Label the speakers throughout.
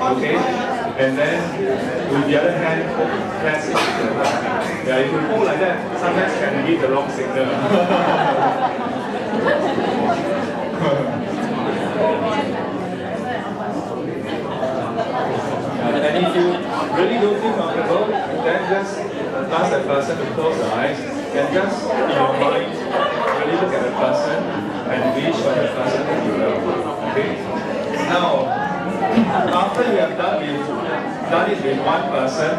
Speaker 1: Okay? And then with the other hand, press it. Yeah, if you hold like that, sometimes can give the wrong signal. And if you really don't feel comfortable, then just ask the person to close the eyes and just in your mind really look at the person and wish for the person to be well. Okay? Now, after you have done it with one person,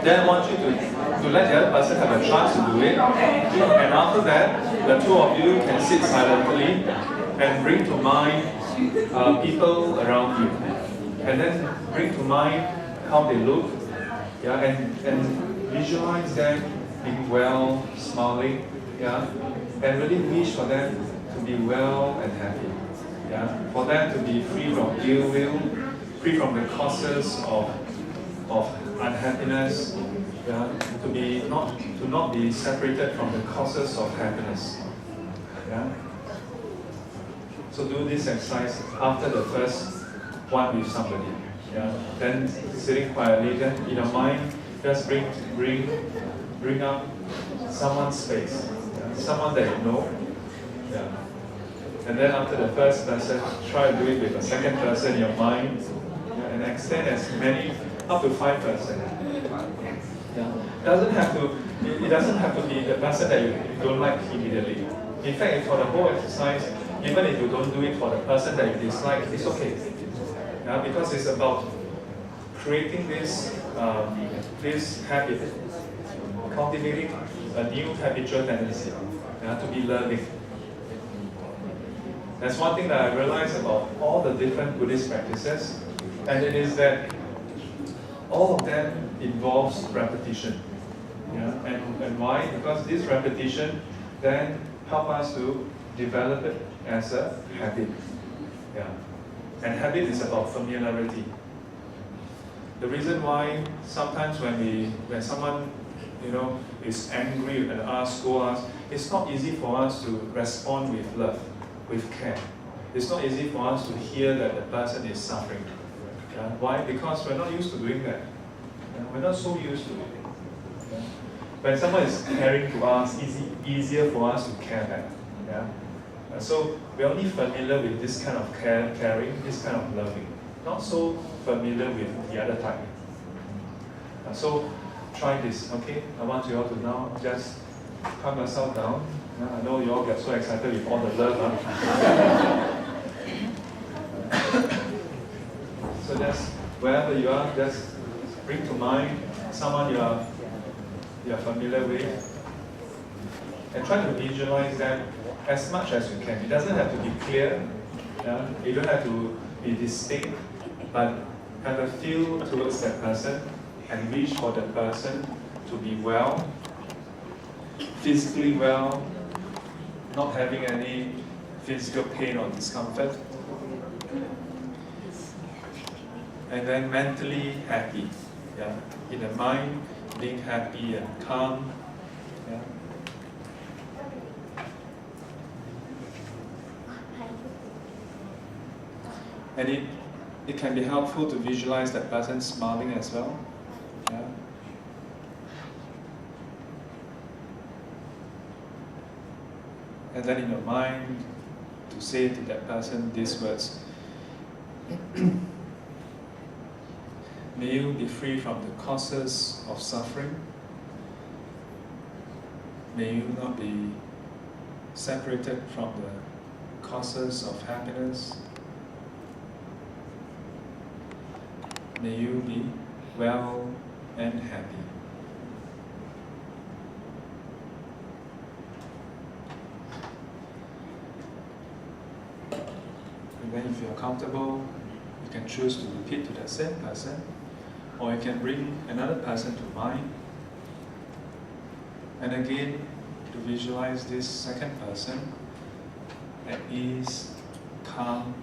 Speaker 1: then I want you to let the other person have a chance to do it. And after that, the two of you can sit silently and bring to mind people around you. And then bring to mind how they look, yeah, and visualize them being well, smiling, yeah, and really wish for them to be well and happy, yeah, for them to be free from ill will, free from the causes of unhappiness, yeah, to not be separated from the causes of happiness, yeah. So do this exercise after the first one with somebody. Yeah. Then sitting quietly, then in your mind, just bring up someone's face, yeah. Someone that you know. Yeah. And then after the first person, try to do it with a second person in your mind, yeah, and extend as many, up to 5 persons. Yeah. It doesn't have to be the person that you don't like immediately. In fact, for the whole exercise, even if you don't do it for the person that you dislike, it's okay. Yeah, because it's about creating this habit, cultivating a new habitual tendency, yeah, to be loving. That's one thing that I realized about all the different Buddhist practices, and it is that all of them involves repetition. Yeah? And why? Because this repetition then help us to develop it as a habit. Yeah. And habit is about familiarity. The reason why sometimes when someone is angry and scold us, it's not easy for us to respond with love, with care. It's not easy for us to hear that the person is suffering. Yeah? Why? Because we're not used to doing that. Yeah? We're not so used to it. Yeah? When someone is caring to us, it's easier for us to care back. Yeah? So we're only familiar with this kind of caring, this kind of loving, not so familiar with the other type. So try this, okay? I want you all to now just calm yourself down. I know you all get so excited with all the love. So just wherever you are, just bring to mind someone you are familiar with, and try to visualize them as much as you can. It doesn't have to be clear, yeah? You don't have to be distinct, but have a feel towards that person and wish for that person to be well, physically well, not having any physical pain or discomfort, and then mentally happy, yeah? In the mind, being happy and calm, yeah? And it can be helpful to visualize that person smiling as well. Yeah. And then in your mind, to say to that person these words. May you be free from the causes of suffering. May you not be separated from the causes of happiness. May you be well and happy. And then if you're comfortable, you can choose to repeat to the same person, or you can bring another person to mind. And again, to visualize this second person at ease, calm,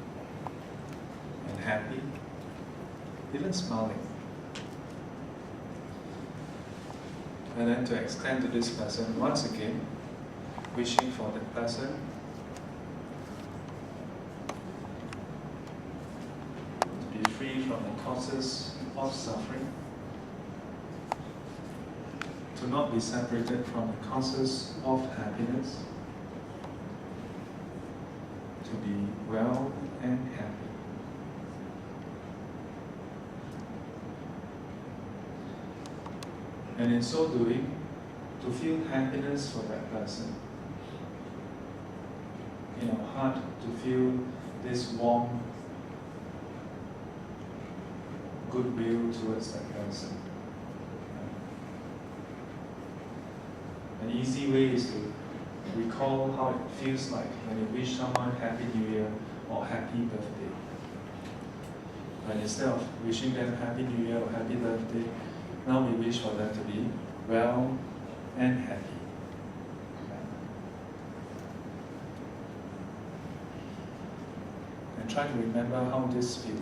Speaker 1: and happy, even smiling. And then to extend to this person once again, wishing for that person to be free from the causes of suffering, to not be separated from the causes of happiness, to be well and happy. And in so doing, to feel happiness for that person. In our heart, to feel this warm goodwill towards that person. An easy way is to recall how it feels like when you wish someone Happy New Year or Happy Birthday. And instead of wishing them Happy New Year or Happy Birthday, now we wish for them to be well and happy. And try to remember how this feels.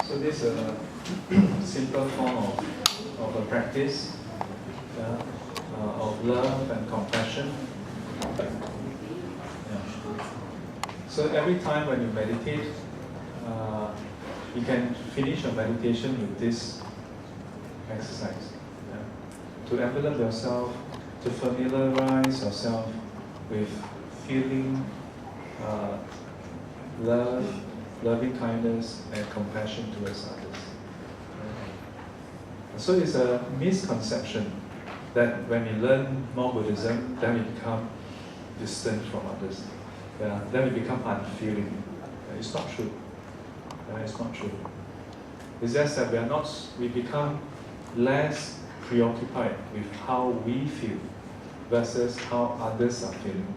Speaker 1: So this is a simple form of a practice of love and compassion. So every time when you meditate, you can finish your meditation with this exercise. To envelop yourself, to familiarize yourself with feeling love, loving kindness and compassion towards others. So it's a misconception that when we learn more Buddhism, then we become distant from others. Then we become unfeeling. It's not true. It's not true. It's just that we become less preoccupied with how we feel versus how others are feeling.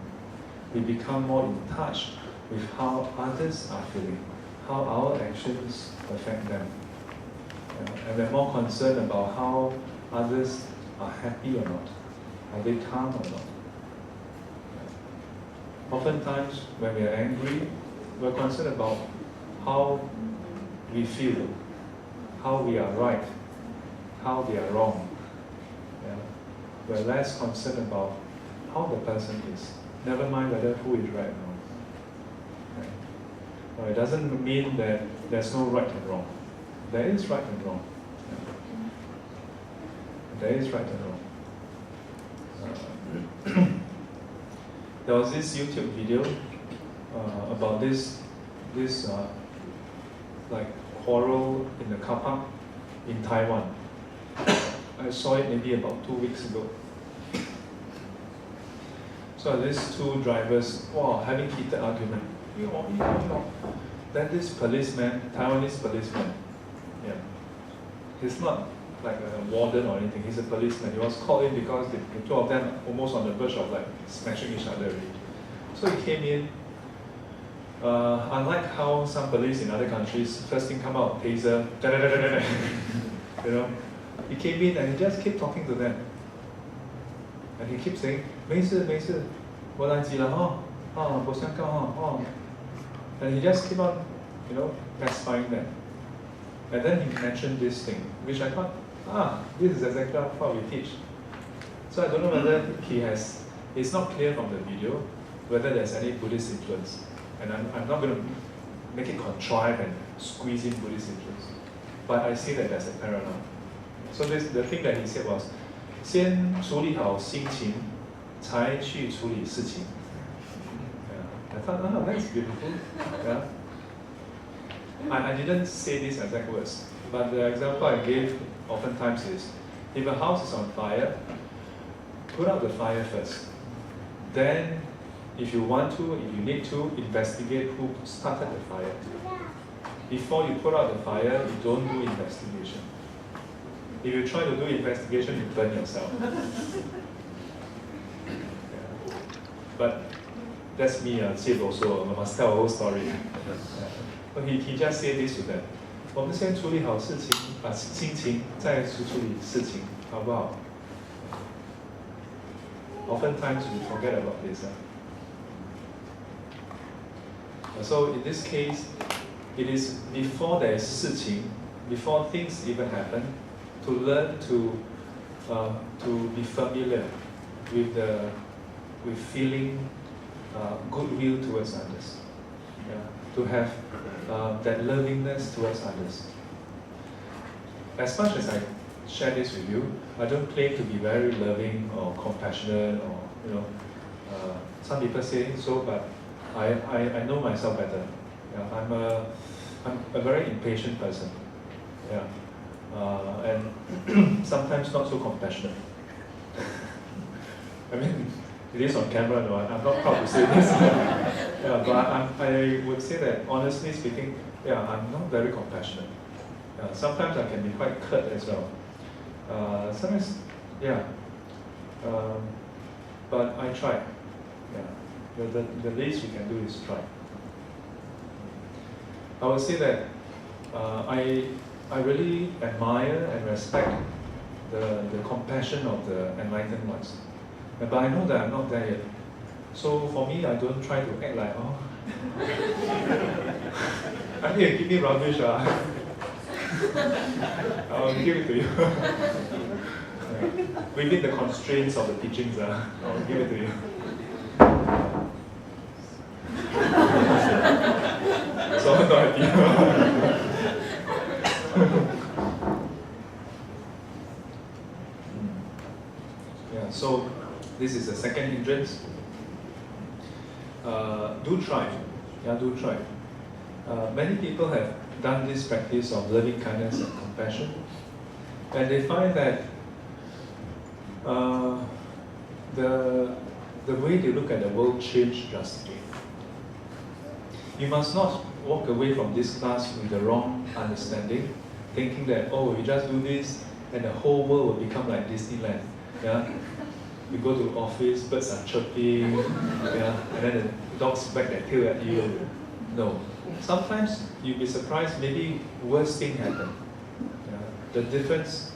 Speaker 1: We become more in touch with how others are feeling, how our actions affect them. And we're more concerned about how others are happy or not. Are they calm or not? Oftentimes, when we are angry, we're concerned about how we feel, how we are right, how they are wrong. We're less concerned about how the person is. Never mind whether who is right or wrong. It doesn't mean that there's no right and wrong. There is right and wrong. There is right and wrong. There was this YouTube video about this like quarrel in the car park in Taiwan. I saw it maybe about 2 weeks ago. So these two drivers, having heated argument. Then this policeman, Taiwanese policeman, he's not like a warden or anything, he's a policeman. He was called in because the two of them almost on the verge of like smashing each other already. So he came in, unlike how some police in other countries, first thing come out, taser, he came in and he just kept talking to them. And he keeps saying, 没事没事，我来急了不想搞And he just keep on, pacifying them. And then he mentioned this thing, which I thought, this is exactly what we teach. So I don't know whether it's not clear from the video whether there's any Buddhist influence. And I'm not going to make it contrived and squeeze in Buddhist influence. But I see that there's a parallel. So the thing that he said was, 先处理好心情，才去处理事情。I thought, that's beautiful. I didn't say these exact words, But the example I gave oftentimes is, if a house is on fire, put out the fire first. Then, if you want to, if you need to, investigate who started the fire. Before you put out the fire, you don't do investigation. If you try to do investigation, you burn yourself. Yeah. But that's me, Sid also, I must tell a whole story. But he just said this to them. 我们先处理好事情，心情，再去处理事情，好不好？ Oftentimes we forget about this. So in this case, it is before there is 事情, before things even happen, to learn to be familiar with feeling goodwill towards others. Yeah? To have that lovingness towards others. As much as I share this with you, I don't claim to be very loving or compassionate, or some people say so, but I know myself better. Yeah, I'm a very impatient person. Yeah, and sometimes not so compassionate. I mean, it is on camera, no, I'm not proud to say this. Yeah, but I would say that, honestly speaking, yeah, I'm not very compassionate. Sometimes I can be quite curt as well. Sometimes, yeah, but I try. Yeah, the least we can do is try. I would say that I really admire and respect the compassion of the enlightened ones. But I know that I'm not there yet. So for me, I don't try to act like, oh, I need to give me rubbish. I'll give it to you. Within the constraints of the teachings, I'll give it to you. So I'm not happy. Yeah, so this is the second hindrance. Do try. Yeah, do try. Many people have done this practice of loving kindness and compassion, and they find that the way they look at the world changed drastically. You must not walk away from this class with the wrong understanding, thinking that, oh, you just do this and the whole world will become like Disneyland. Yeah? You go to office, birds are chirping, yeah? And then the dogs wag their tail at you. No. Sometimes you'll be surprised, maybe worse thing happen. Yeah? The difference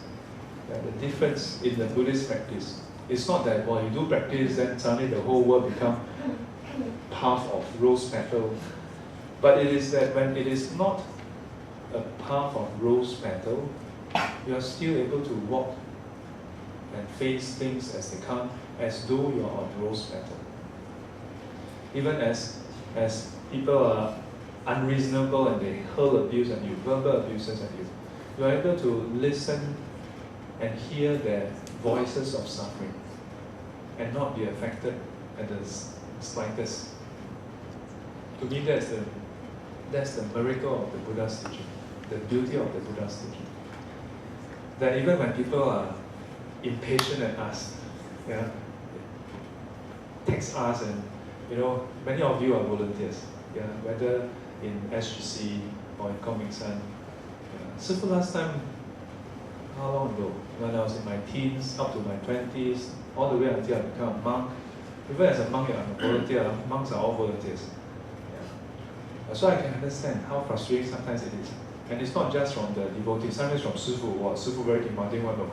Speaker 1: in the Buddhist practice, it's not that while you do practice, then suddenly the whole world become path of rose petal. But it is that when it is not a path of rose petal, you are still able to walk and face things as they come, as though you are on rose petal. Even as people are unreasonable and they hurl abuse at you, verbal abuses at you, you are able to listen and hear their voices of suffering and not be affected at the slightest. To me, that's the miracle of the Buddha's teaching, the beauty of the Buddha's teaching. That even when people are impatient at us, yeah, text us, and many of you are volunteers, yeah, whether in SGC or in Comington. Yeah. Sifu last time, how long ago? When I was in my teens, up to my 20s, all the way until I became a monk. Even as a monk, I'm a volunteer. Monks are all volunteers. Yeah. So I can understand how frustrating sometimes it is. And it's not just from the devotees, sometimes from Sifu. Wow, Sifu very demanding one of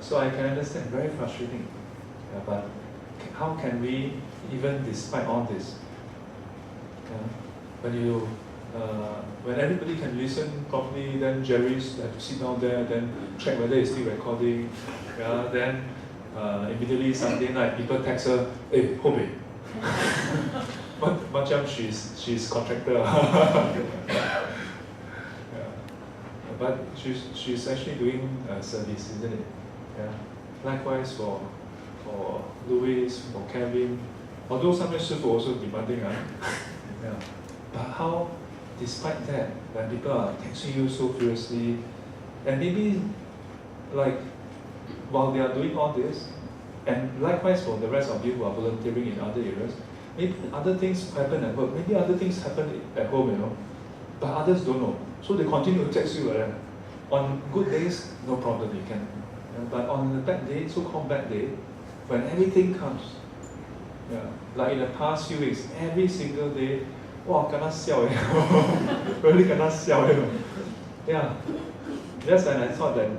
Speaker 1: so I can understand, very frustrating. Yeah, but how can we, even despite all this, when everybody can listen properly, then Jerry's have to sit down there, then check whether it's still recording. Yeah, then immediately Sunday night, people text her, hey, Hobby. Macam she's contractor. Yeah. But she's actually doing service, isn't it? Yeah. Likewise for Louis, for Kevin. Although sometimes Sifu also demanding. Yeah. But how despite that, when people are texting you so furiously, and maybe like while they are doing all this, and likewise for the rest of you who are volunteering in other areas, maybe other things happen at work, maybe other things happen at home, you know, but others don't know. So they continue to text you like that. On good days, no problem, you can. But on the bad day, so-called bad day, when everything comes, like in the past few weeks, every single day, wow, kena siao, really kena siao, yeah. That's when I thought that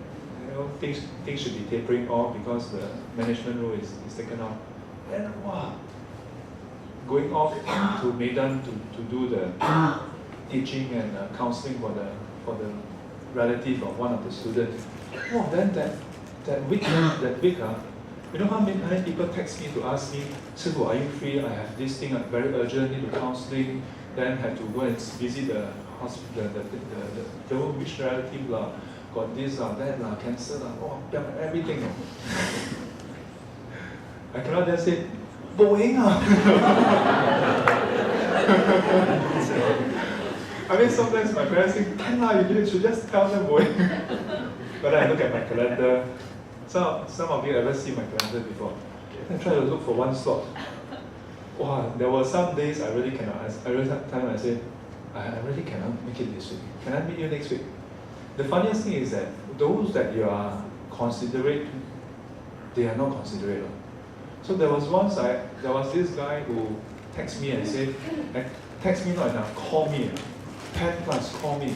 Speaker 1: things should be tapering off because the management role is taken off. And wow, going off to Medan to do the teaching and counseling for the relative of one of the students. Wow, then that week, you know how many people text me to ask me, Sifu, are you free? I have this thing very urgent, need to counseling, then have to go and visit the hospital, the which relative got this that cancer everything. I cannot just say, boing I mean, sometimes my parents think, you should just tell them boing. But then I look at my calendar. Some of you ever see my calendar before? I try to look for one slot. Wow, there were some days I really cannot. I said, I really cannot make it this week. Can I meet you next week? The funniest thing is that those that you are considerate, they are not considerate. So there was this guy who texted me and said, text me not enough, call me. 10 plus, call me.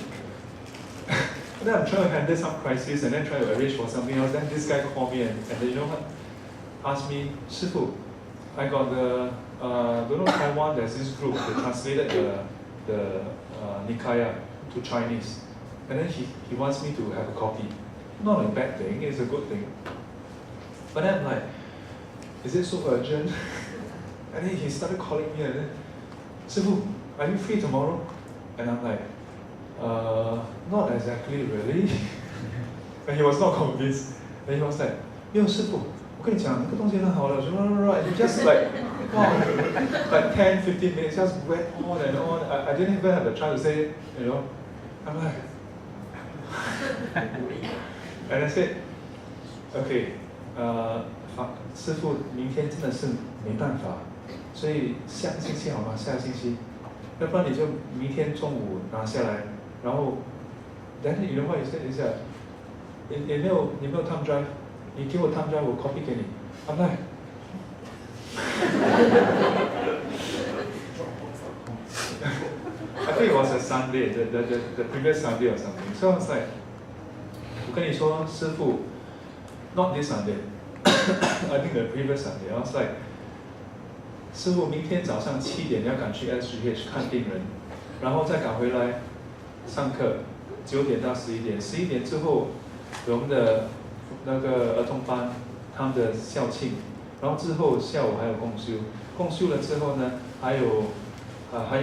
Speaker 1: And then I'm trying to handle some crisis and then trying to arrange for something else. Then this guy called me and then you know what? Asked me, Shifu, I got the, don't know Taiwan, there's this group, they translated the Nikaya to Chinese. And then he wants me to have a copy. Not a bad thing, it's a good thing. But then I'm like, is it so urgent? And then he started calling me and then, Shifu, are you free tomorrow? And I'm like, not exactly really. And he was not convinced. And he was like, yo, 师傅, 我跟你讲, 那个东西很好了, and just like, wow, like 10, 15 minutes, just went on and on. I didn't even have a chance to say, you know, I'm like, and I said, okay, 师傅明天真的是没办法，所以下个星期好吗？下个星期，要不然你就明天中午拿下来，然后 then you know what he said is that 你没有 thumb drive， 你给我 thumb drive， 我 copy 给你。I'm like， I think it was a Sunday, the previous Sunday or something. So I was like， 我跟你说，师傅 ，not this Sunday， I think the previous Sunday. I was like， 师傅，明天早上7点要赶去 SGC 看病人，然后再赶回来上课，9点到11点，11点之后我们的那个儿童班他们的校庆，然后之后下午还有共修，共修了之后呢，还有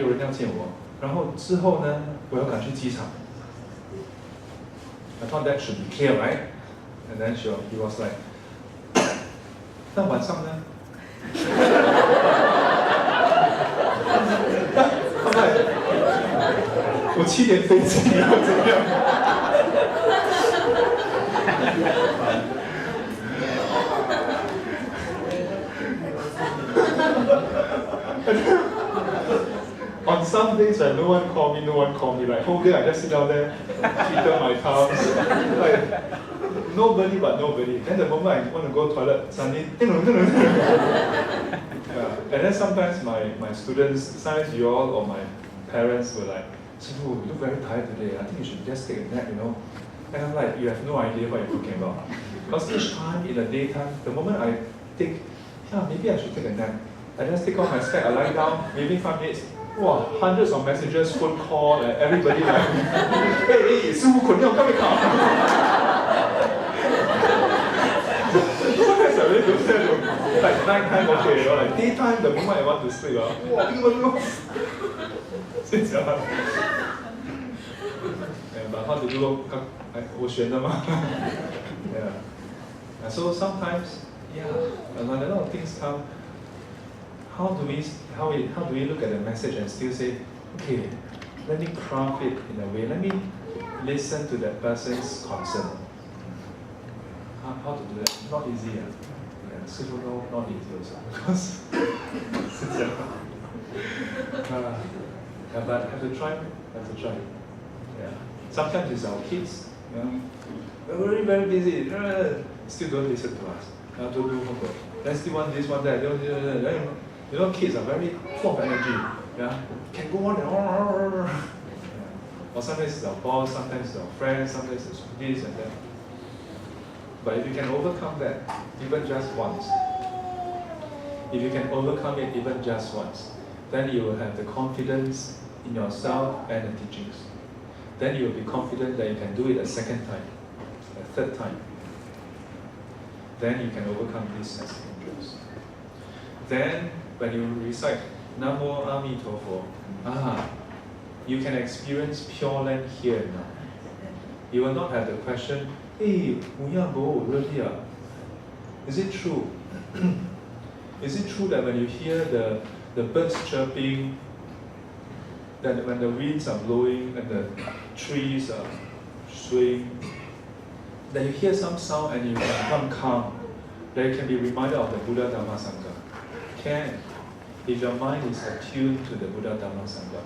Speaker 1: 人要见我，然后之后呢，我要赶去机场。I thought that should be clear, right? And then he was like， 那晚上呢？我7点飞机，你要怎么样？On some days when no one call me, like whole day I just sit down there, twiddle my thumbs, like nobody but nobody. Then the moment I want to go toilet, suddenly, yeah. And then sometimes my students, sometimes you all or my parents were like, Sifu, you look very tired today. I think you should just take a nap, you know. And I'm like, you have no idea what you're talking about. Because each time in the daytime, the moment I think, yeah, maybe I should take a nap, I just take off my spec, I lie down, maybe 5 minutes. Wow, hundreds of messages, phone call, and everybody like, hey, Sifu, couldn't you come and come? Sometimes I really don't say like night time, okay, you know, like daytime, the moment I want to sleep, wow, but how to do? 我选的嘛。Yeah. And so sometimes, yeah, a lot of things come. How do we look at the message and still say, okay, let me craft it in a way, let me listen to that person's concern. How to do that? Not easy. Still don't know, not easy also. Because but have to try. Yeah. Sometimes it's our kids. We're very, very busy. Still don't listen to us. Don't do homework. Let's do one this, one that. You know, kids are very full of energy. Yeah, can go on and on. Yeah. Or sometimes it's our boss, sometimes it's our friends, sometimes it's this and that. But if you can overcome that, even just once, if you can overcome it even just once, then you will have the confidence in yourself and the teachings. Then you will be confident that you can do it a second time, a third time. Then you can overcome this as hindrance. Then, when you recite Namo Amitābha, you can experience Pure Land here and now. You will not have the question, hey, really? Is it true? Is it true that when you hear the birds chirping, that when the winds are blowing and the trees are swaying, that you hear some sound and you become calm, that you can be reminded of the Buddha Dhamma Sangha? Can, if your mind is attuned to the Buddha Dhamma Sangha.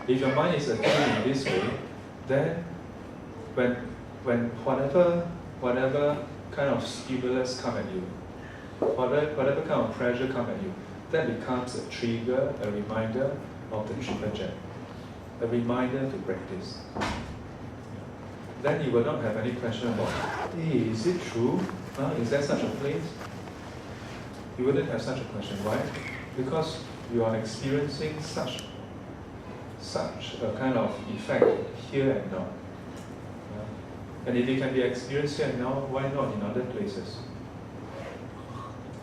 Speaker 1: If your mind is attuned in this way, then when whatever kind of stimulus come at you, whatever kind of pressure come at you, that becomes a trigger, a reminder of the triple gem, a reminder to practice. Then you will not have any question about, hey, is it true? Is there such a place? You wouldn't have such a question. Why? Because you are experiencing such a kind of effect here and now. Yeah? And if it can be experienced here and now, why not in other places?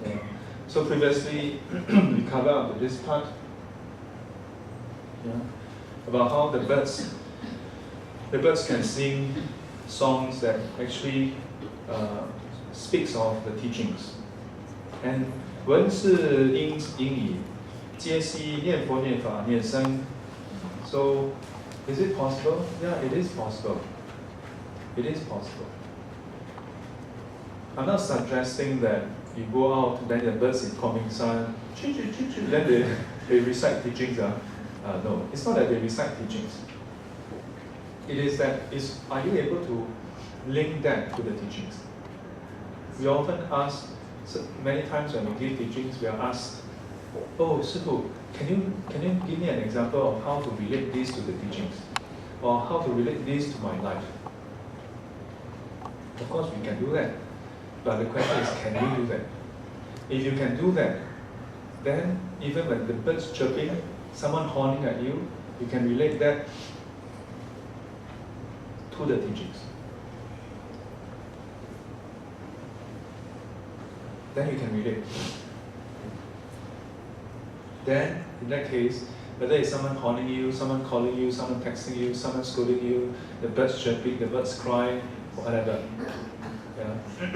Speaker 1: Yeah. So previously, we covered up this part, about how the birds can sing songs that actually speaks of the teachings. And 文是音语，皆悉念佛念法念僧. So, is it possible? Yeah, it is possible. It is possible. I'm not suggesting that you go out, then the birds in Coming Sun, then they recite teachings. No, it's not that they recite teachings. It is that, are you able to link that to the teachings? We often ask, many times when we give teachings, we are asked, oh, Sifu, can you give me an example of how to relate this to the teachings? Or how to relate this to my life? Of course, we can do that. But the question is, can you do that? If you can do that, then even when the birds chirping, someone horning at you, you can relate that to the teachings. Then you can relate. Then, in that case, whether it's someone horning you, someone calling you, someone texting you, someone scolding you, the birds chirping, the birds crying, whatever,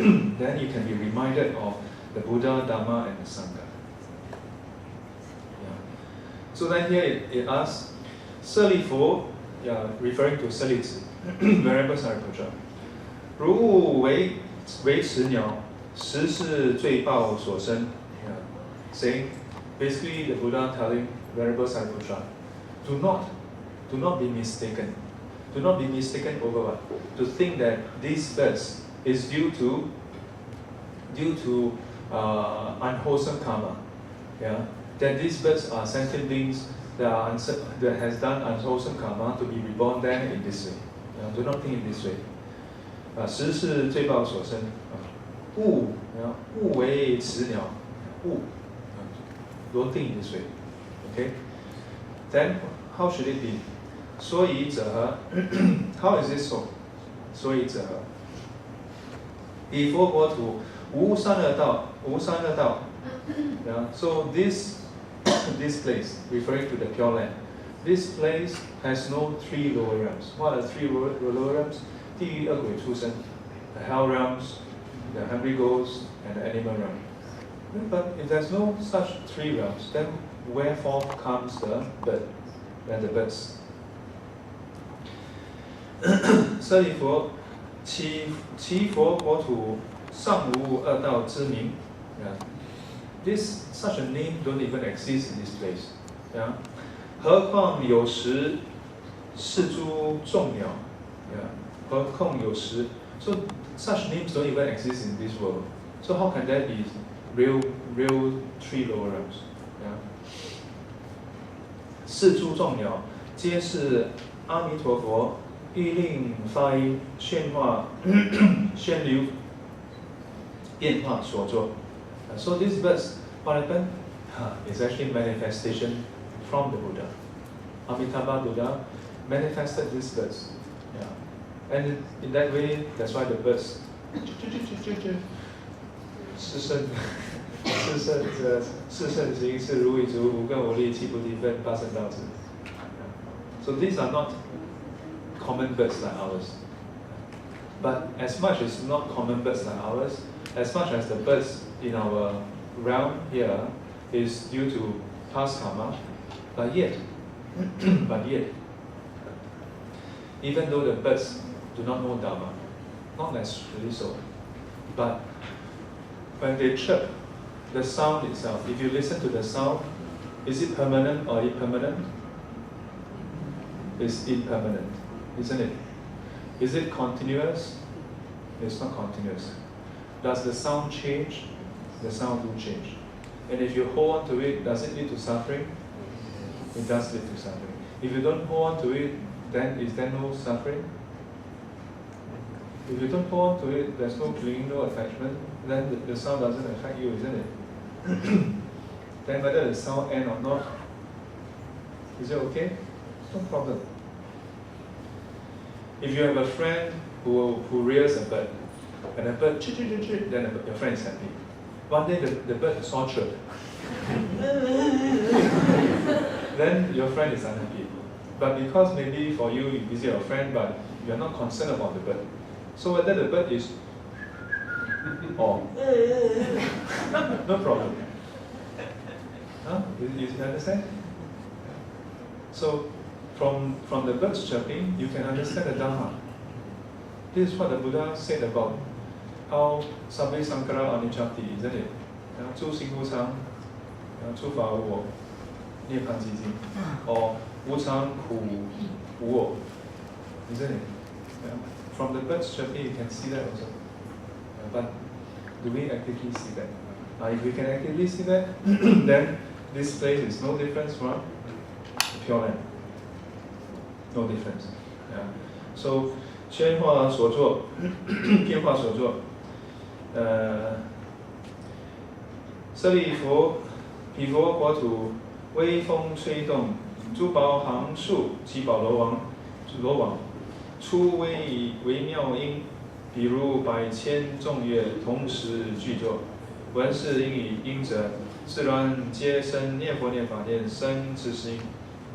Speaker 1: then you can be reminded of the Buddha, Dhamma, and the Sangha. So then here it asks, 舍利弗, referring to 舍利子, Venerable Sariputta, 如物为雌鸟, 实是罪报所生. Saying, basically the Buddha telling Venerable Sariputta, do not be mistaken. Do not be mistaken over what? To think that these birds is due to unwholesome karma. Yeah? That these birds are sentient beings that has done unwholesome karma to be reborn then in this way. Do not think in this way. 实是罪报所生. 物为雌鸟. 物. Don't think in this way. Okay? Then, how should it be? 所以者何? How is it so? 所以者何? 彼佛国土无三恶道. Yeah? So this place, referring to the Pure Land, this place has no three lower realms. What are the three lower realms? 地狱恶鬼畜生, the hell realms, the hungry ghosts, and the animal realm. But if there's no such three realms, then wherefore comes the bird and the birds? 舍利佛，其佛国土尚无二道之名。Such a name don't even exist in this place. 何况有时是诸众鸟。何况有时 So such names don't even exist in this world. So how can that be real three lower realms? 是诸众鸟，皆是阿弥陀佛欲令发音宣化宣流变化所作。So these birds, what happened? It's actually manifestation from the Buddha. Amitābha Buddha manifested these birds. And in that way, that's why the birds 四圣行是如意足，五根五力，七菩提分，八圣道子。So these are not common birds like ours. But as much as not common birds like ours, as much as the birds in our realm here is due to past karma, but yet, even though the birds do not know Dharma, not necessarily so, but when they chirp, the sound itself, if you listen to the sound, is it permanent or impermanent? It's impermanent, isn't it? Is it continuous? It's not continuous. Does the sound change? The sound will change. And if you hold on to it, does it lead to suffering? It does lead to suffering. If you don't hold on to it, then is there no suffering? If you don't hold on to it, there's no clinging, no attachment, then the sound doesn't affect you, isn't it? Then whether the sound ends or not, is it okay? No problem. If you have a friend who rears a bird, and the bird chirp, then your friend is happy. One day the bird saw chirp. Then your friend is unhappy. But because maybe for you visit your friend, but you are not concerned about the bird. So whether the bird is or no problem. You understand? So from the birds chirping, you can understand the Dhamma. This is what the Buddha said about how Sabbe Sankara Anicchati, isn't it? 诸行无常，诸法无我，涅槃寂静， or 无常苦无我， isn't it? From the birds chirping, you can see that also. But do we actively see that? If we can actively see that, then this place is no difference from Pure Land. No difference. So, 宣化所作，变化所作，舍利弗，彼佛国土微风吹动，珠宝行树，七宝罗网，出微妙音，比如百千众乐同时具作，闻是音语音者，自然皆生念佛念法念生之心。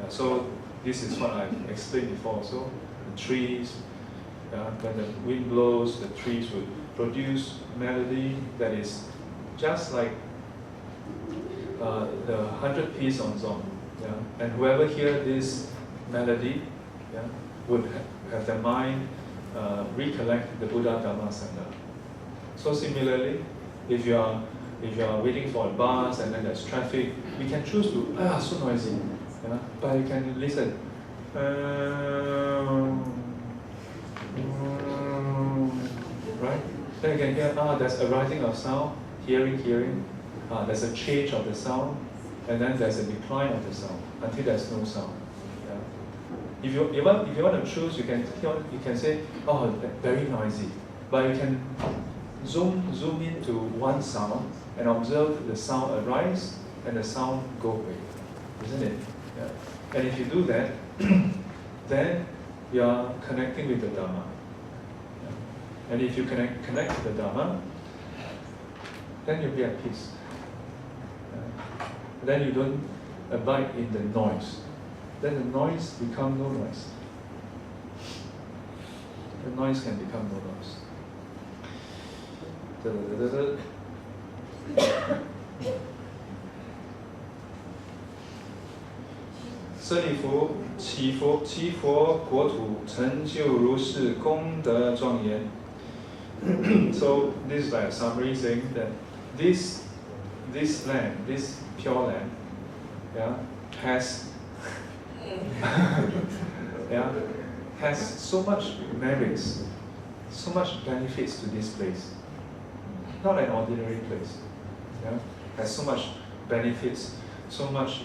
Speaker 1: So this is what I explained before. So the trees, when the wind blows, the trees would produce melody that is just like the 100-piece ensemble. And whoever hears this melody, would have their mind recollect the Buddha Dhamma Sangha. So similarly, if you are waiting for a bus and then there's traffic, you can choose to so noisy, but you can listen. Right? Then you can hear there's a rising of sound, hearing. There's a change of the sound, and then there's a decline of the sound until there's no sound. If you want to choose, you can say, very noisy, but you can zoom into one sound and observe the sound arise and the sound go away, isn't it? And if you do that, then you are connecting with the Dhamma. And if you connect with the Dhamma, then you'll be at peace. Then you don't abide in the noise. Then the noise becomes no noise. The noise can become no noise. 舍利弗，其佛国土成就如是功德庄严。So this is like a summary saying that this land, this Pure Land, yeah, has yeah, has so much merits, so much benefits to this place. Not an ordinary place. Yeah, has so much benefits, so much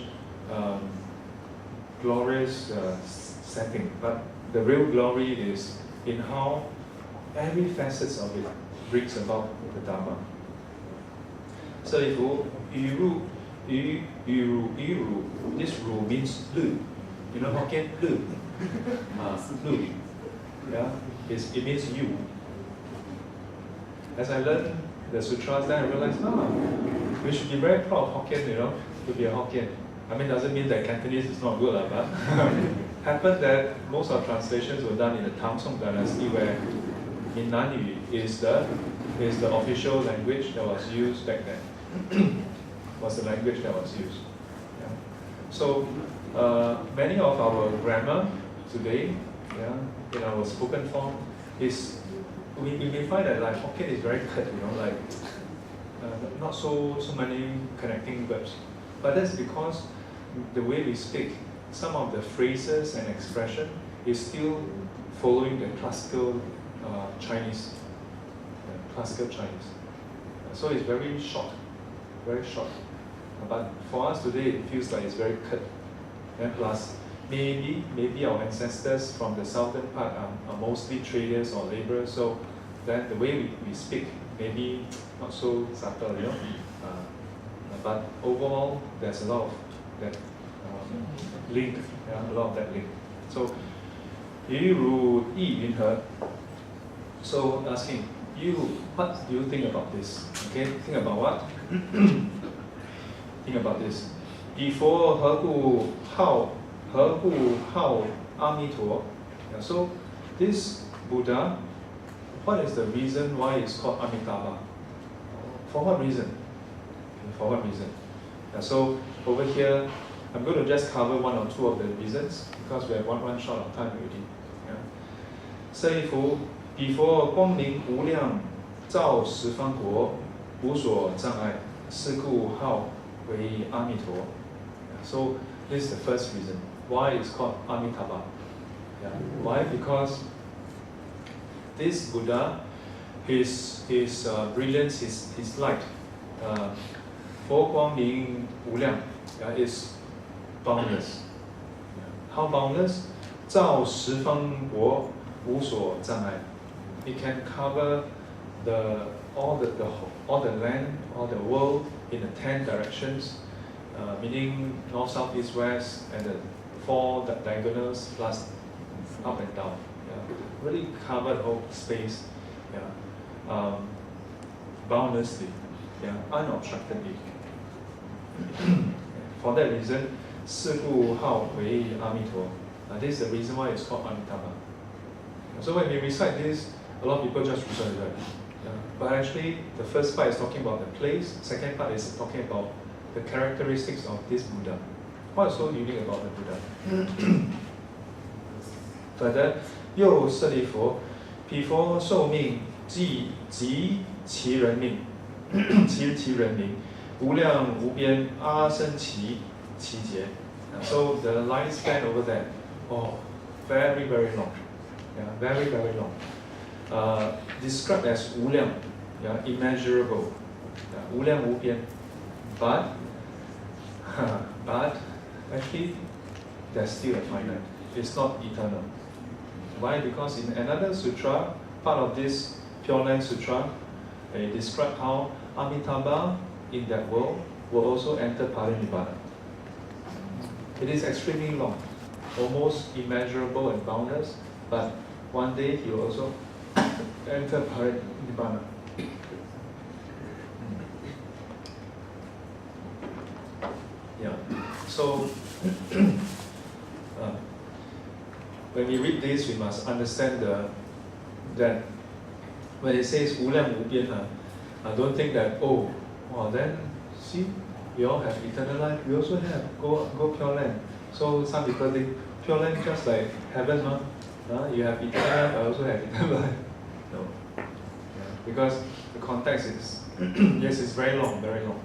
Speaker 1: glorious setting. But the real glory is in how every facet of it brings about the Dharma. 舍利弗，于入 this ru means lu. You know Hokkien? Lu. Lu. Yeah? It means you. As I learned the sutras, then I realized, we should be very proud of Hokkien, to be a Hokkien. I mean, doesn't mean that Cantonese is not good, but happened that most of translations were done in the Tang Song dynasty, where Minnan Yu is the official language that was used back then. Was the language that was used. Yeah. So many of our grammar today, in our spoken form, is we may find that like Hokkien is very cut, like not so many connecting verbs. But that's because the way we speak, some of the phrases and expression is still following the classical Chinese, So it's very short, very short. But for us today, it feels like it's very cut. And plus, maybe our ancestors from the southern part are mostly traders or laborers, so then the way we speak maybe not so subtle, but overall, there's a lot of that link, a lot of that link. So, Yu Ru Yi Yun He. So asking, what do you think about this? Okay, think about what? Think about this. Before He Gu Hao Amitābha. So this Buddha, what is the reason why it's called Amitābha? For what reason? For what reason? So over here, I'm going to just cover one or two of the reasons because we have one short of time already. 舍利弗，彼佛光明无量，照十方国，无所障碍，是故号为阿弥陀。So this is the first reason why it's called Amitābha. Why? Because this Buddha, his brilliance, his light, 佛光明无量, is boundless. How boundless? 照十方国，无所障碍. It can cover all the land, all the world in the 10 directions, meaning north, south, east, west, and the 4 diagonals plus up and down. Really covered whole space, boundlessly, unobstructedly. For that reason, 是故号为阿弥陀. This is the reason why it's called Amitābha. So when we recite this, a lot of people just recite it. But actually, the first part is talking about the place. Second part is talking about the characteristics of this Buddha. What is so unique about the Buddha? Further, 又舍利弗，彼佛寿命即其人命，其人名，无量无边阿僧祇其劫。So the lifespan over there, very very long, very very long. Described as 无量, immeasurable, 无量无边. But actually, there's still a finite. It's not eternal. Why? Because in another sutra, part of this Pure Land Sutra, it describes how Amitābha in that world will also enter Parinibbana. It is extremely long, almost immeasurable and boundless, but one day he will also enter Parinibbana. So when we read this, we must understand that when it says 无量无边, don't think that, then see, we all have eternal life, we also have, go Pure Land. So some people think Pure Land just like heaven, huh? You have eternal life, I also have eternal life. No. Yeah. Because the context is, yes, it's very long, very long.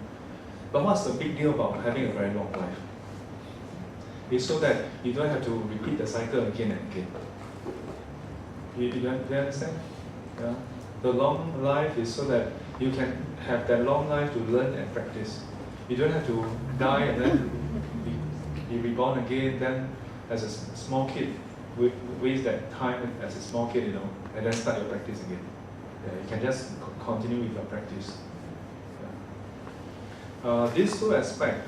Speaker 1: But what's the big deal about having a very long life? It's so that you don't have to repeat the cycle again and again. You understand? Yeah? The long life is so that you can have that long life to learn and practice. You don't have to die and then be reborn again, then as a small kid, waste that time as a small kid, and then start your practice again. Yeah, you can just continue with your practice. Yeah. These two aspects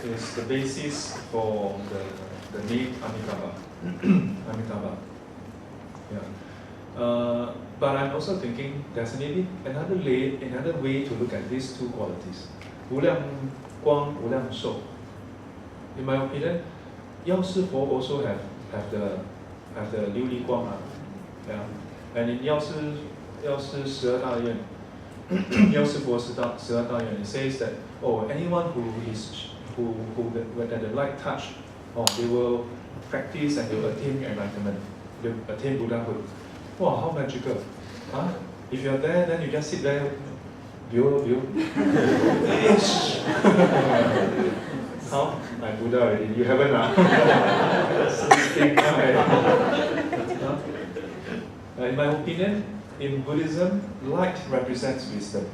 Speaker 1: is the basis for the name Amitābha. Amitābha. Yeah. But I'm also thinking there's maybe another way to look at these two qualities. 无量光, 无量寿. In my opinion, 药师佛 also have the 琉璃光, yeah. And in 药师12大愿, 药师佛12大愿, it says that anyone who that the light touch, they will practice and they will attain enlightenment, they will attain Buddhahood. Wow, how magical! Huh? If you're there, then you just sit there. How? I'm Buddha already. You haven't, in my opinion, in Buddhism, light represents wisdom.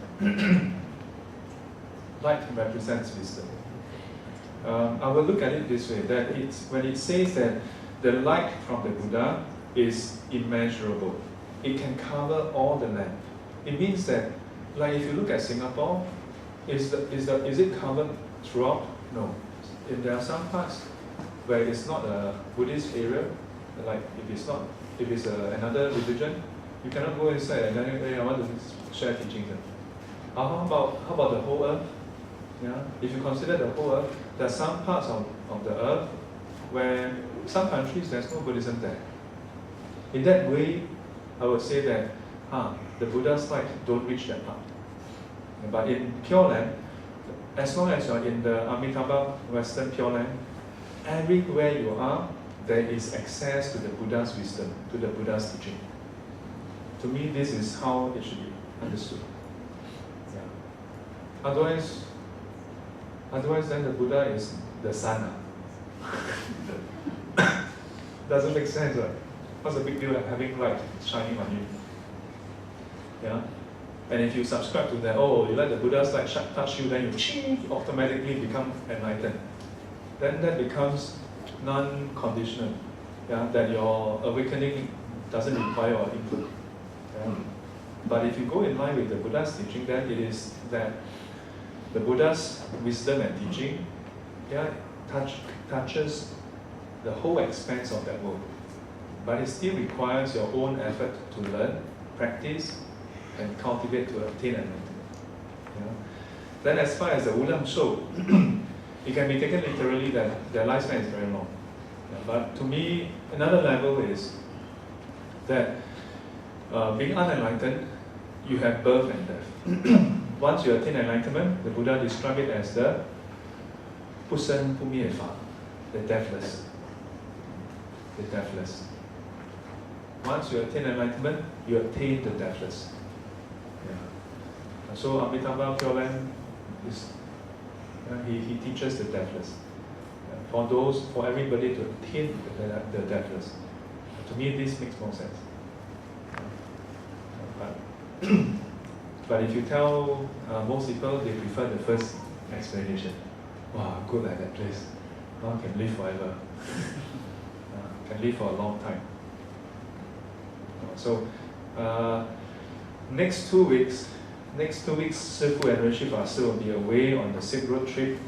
Speaker 1: Light represents wisdom. I will look at it this way: that when it says that the light from the Buddha is immeasurable, it can cover all the land. It means that, like if you look at Singapore, is it covered throughout? No. There are some parts where it's not a Buddhist area, like if it's another religion, you cannot go inside and then, hey, I want to share teachings. How about the whole earth? Yeah? If you consider the whole earth, there are some parts of the earth where some countries there's no Buddhism there. In that way, I would say that the Buddha's light don't reach that part. But in Pure Land, as long as you're in the Amitābha Western Pure Land, everywhere you are, there is access to the Buddha's wisdom, to the Buddha's teaching. To me, this is how it should be understood. Yeah. Otherwise, then the Buddha is the sun. Doesn't make sense, right? What's the big deal of having light shining on you? Yeah? And if you subscribe to that, you let the Buddha's light touch you, then you automatically become enlightened. Then that becomes non-conditional. Yeah? That your awakening doesn't require your input. Yeah? But if you go in line with the Buddha's teaching, then it is that the Buddha's wisdom and teaching touches the whole expanse of that world. But it still requires your own effort to learn, practice, and cultivate to obtain enlightenment. Yeah? Then as far as the 无量寿, it can be taken literally that their lifespan is very long. Yeah? But to me, another level is that being unenlightened, you have birth and death. Once you attain enlightenment, the Buddha described it as the 不生不灭法, the deathless. The deathless. Once you attain enlightenment, you attain the deathless. Yeah. So Amitābha Pure Land he teaches the deathless. For everybody to attain the deathless. To me, this makes more sense. But if you tell most people, they prefer the first explanation. Wow, good at that place. One can live forever. Can live for a long time. So next 2 weeks, Sư Fu and Ren Shi Fa Sư will be away on the Silk Road trip.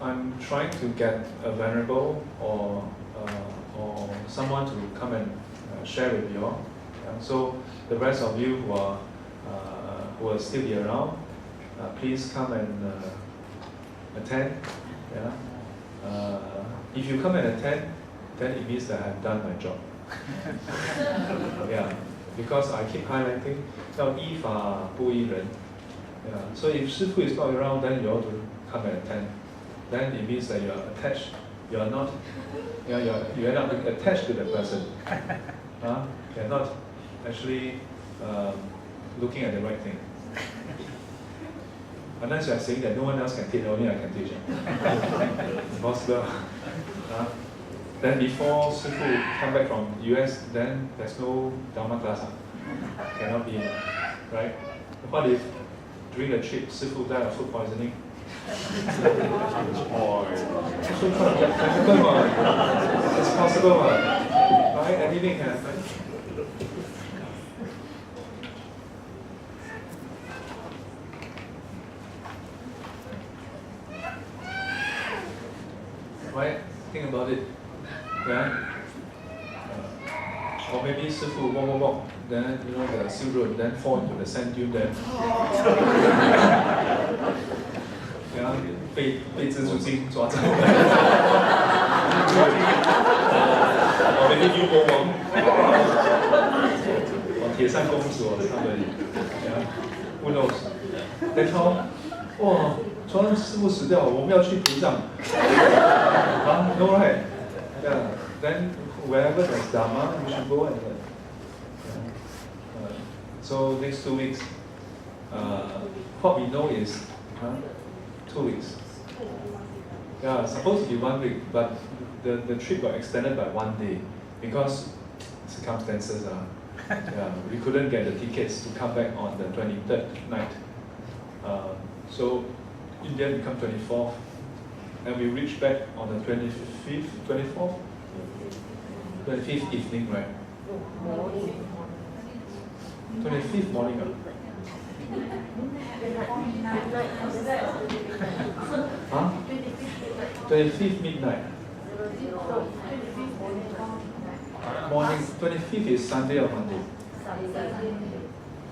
Speaker 1: I'm trying to get a Venerable or someone to come and share with you all. So the rest of you who will still be around, please come and attend. Yeah. If you come and attend, then it means that I've done my job. Yeah, because I keep highlighting 要依法不依人. Yeah. So if Shifu is not around, then you ought to come and attend. Then it means that you are attached. You are not. Yeah, you are not attached to the person. You are not actually looking at the right thing. Unless you are saying that no one else can teach, only I can teach. Impossible. Then before Shifu come back from US, then there's no Dharma class. Cannot be, right? What if during the trip Shifu died of food poisoning? It's possible, right? Anything can happen. Right? Think about it. Yeah? Or maybe Shifu walk, then the Silk Road, then fall into the sand dune, then 被蜘蛛精抓走。Or maybe you go on. Or 铁扇公主 or somebody. Yeah? Who knows? Then how? 哇，Chuan师父死掉，我们要去陪葬。No right? Yeah. Then wherever there's Dharma, we should go and so next 2 weeks, what we know is 2 weeks. Yeah, supposed to be 1 week, but the trip got extended by 1 day because circumstances. Yeah, we couldn't get the tickets to come back on the 23rd night. So in the end, we come 24th, and we reached back on the 25th, 24th, 25th evening, right? 25th morning. 25th midnight. Morning. 25th is Sunday or Monday?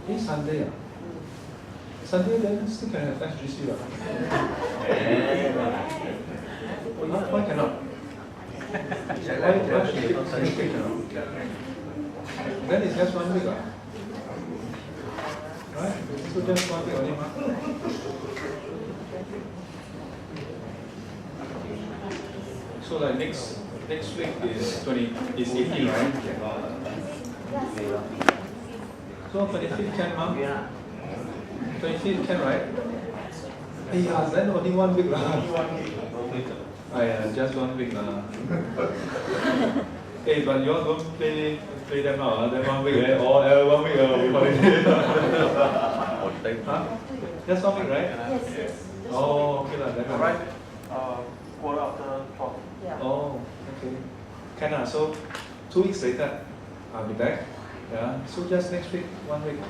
Speaker 1: It's Sunday. Sunday then still can have SGC. Why cannot? Why should it cannot? Then it's just 1 week. Right? So just 1 week only. So like next week is 18, right? So 25th can, ma'am? 25th can, right? Yeah, then only 1 week lah. Yeah, just 1 week lah. Hey, but you all don't play them out, then 1 week, right? Or 1 week we holiday. Just 1 week, right?
Speaker 2: Yes.
Speaker 1: Oh, okay lah. Then
Speaker 3: right. Quarter after 12.
Speaker 2: Yeah.
Speaker 1: Oh, okay. Can so 2 weeks later, I'll be back. Yeah. So just next week, 1 week.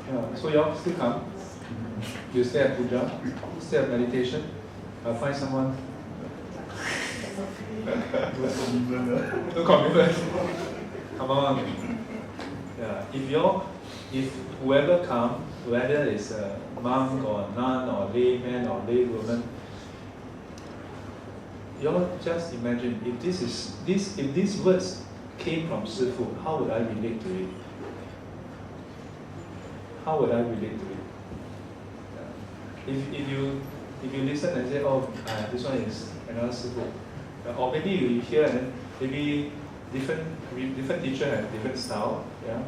Speaker 1: Yeah. So you all still come. You stay at puja, stay at meditation. I'll find someone. No commitment. Come on. Yeah. If whoever come, whether it's a monk or a nun or a layman or laywoman, you all just imagine if if these words came from Shifu, how would I relate to it? How would I relate to it? Yeah. If you listen and say, oh, this one is another Shifu, or maybe you hear and then maybe different teacher have different style, yeah.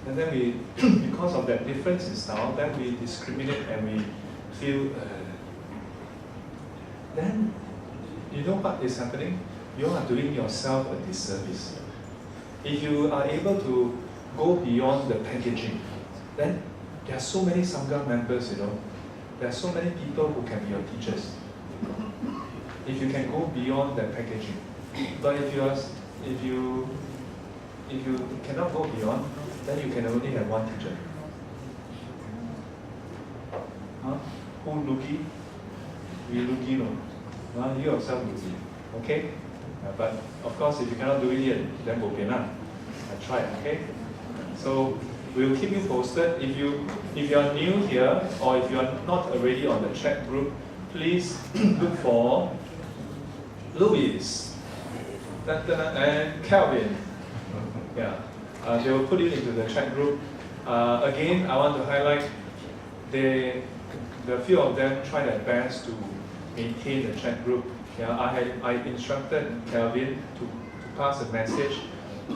Speaker 1: And then we, because of that difference in style, then we discriminate and we feel. Then you know what is happening? You are doing yourself a disservice. If you are able to go beyond the packaging, then there are so many Sangha members, there are so many people who can be your teachers. If you can go beyond that packaging. But if you cannot go beyond, then you can only have one teacher. Who looky? We looky, no. You yourself looky. Okay? But of course, if you cannot do it yet, then bo pian lah. I try, okay? So we'll keep you posted. If you are new here, or if you are not already on the chat group, please look for Louis and Calvin. Yeah, they will put it into the chat group. Again, I want to highlight the few of them try their best to maintain the chat group. Yeah, I instructed Kelvin to pass a message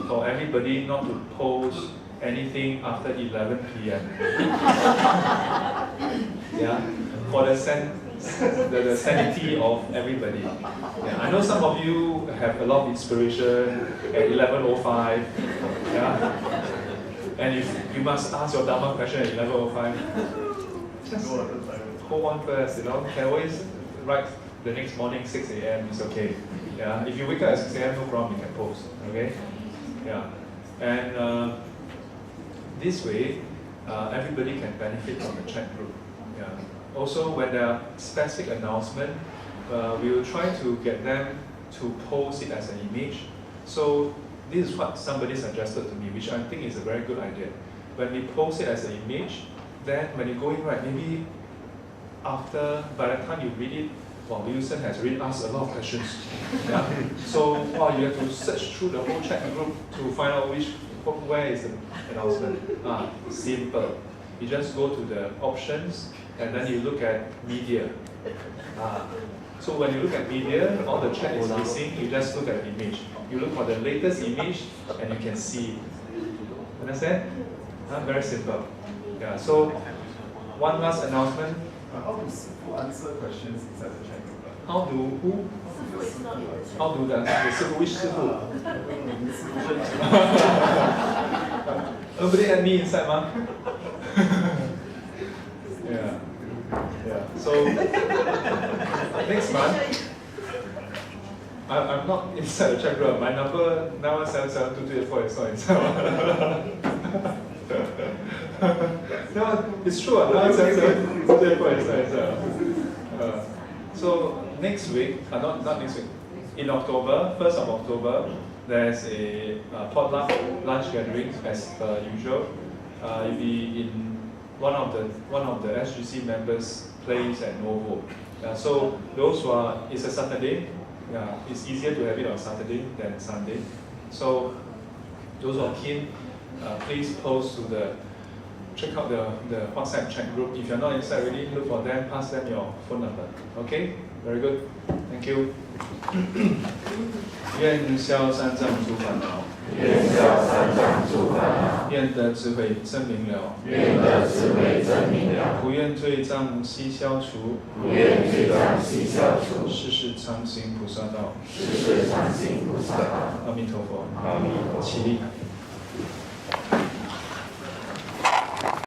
Speaker 1: for everybody not to post anything after 11 p.m. Yeah, for the sanity of everybody. Yeah, I know some of you have a lot of inspiration at 11:05. Yeah, and if you must ask your Dharma question at 11:05, just hold on first. You know, can always write the next morning 6 a.m. It's okay. Yeah, if you wake up at 6 a.m. no problem, you can post. Okay. Yeah, and this way, everybody can benefit from the chat group. Yeah. Also, when there are specific announcements, we will try to get them to post it as an image. So this is what somebody suggested to me, which I think is a very good idea. When we post it as an image, then when you go in, right, maybe after, by the time you read it, well, Wilson has really asked a lot of questions. Yeah? So you have to search through the whole chat group to find out where is the announcement. Simple. You just go to the options and then you look at media. So when you look at media, all the chat is missing, you just look at the image. You look for the latest image and you can see. Understand? Very simple. Yeah. So one last announcement.
Speaker 2: How do people answer questions inside the chat group?
Speaker 1: How do who? How do the which sifu? Nobody had me inside, ma. Yeah. Yeah. So next month, I'm not inside the chat group. My number 9177224 is not inside. No, it's true. 9177224 is not inside. So next week, not next week, in October, 1st of October, there's a potluck lunch gathering as per usual. You'll be in one of the SGC members' place at Novo. So those who are, it's a Saturday. Yeah, it's easier to have it on Saturday than Sunday. So those who are keen, please post to check out the WhatsApp chat group. If you're not inside already, look for them, pass them your phone number. Okay? Very good. Thank you. 愿消三障诸烦恼，
Speaker 4: 愿消三障诸烦恼，
Speaker 1: 愿得智慧真明了，
Speaker 4: 愿得智慧真明了，
Speaker 1: 不愿罪障悉消除，
Speaker 4: 不愿罪障悉消除，
Speaker 1: 世世常行菩萨道。
Speaker 4: 世世常行菩萨道。
Speaker 1: 阿弥陀佛。
Speaker 4: 阿弥陀佛。
Speaker 1: 起立。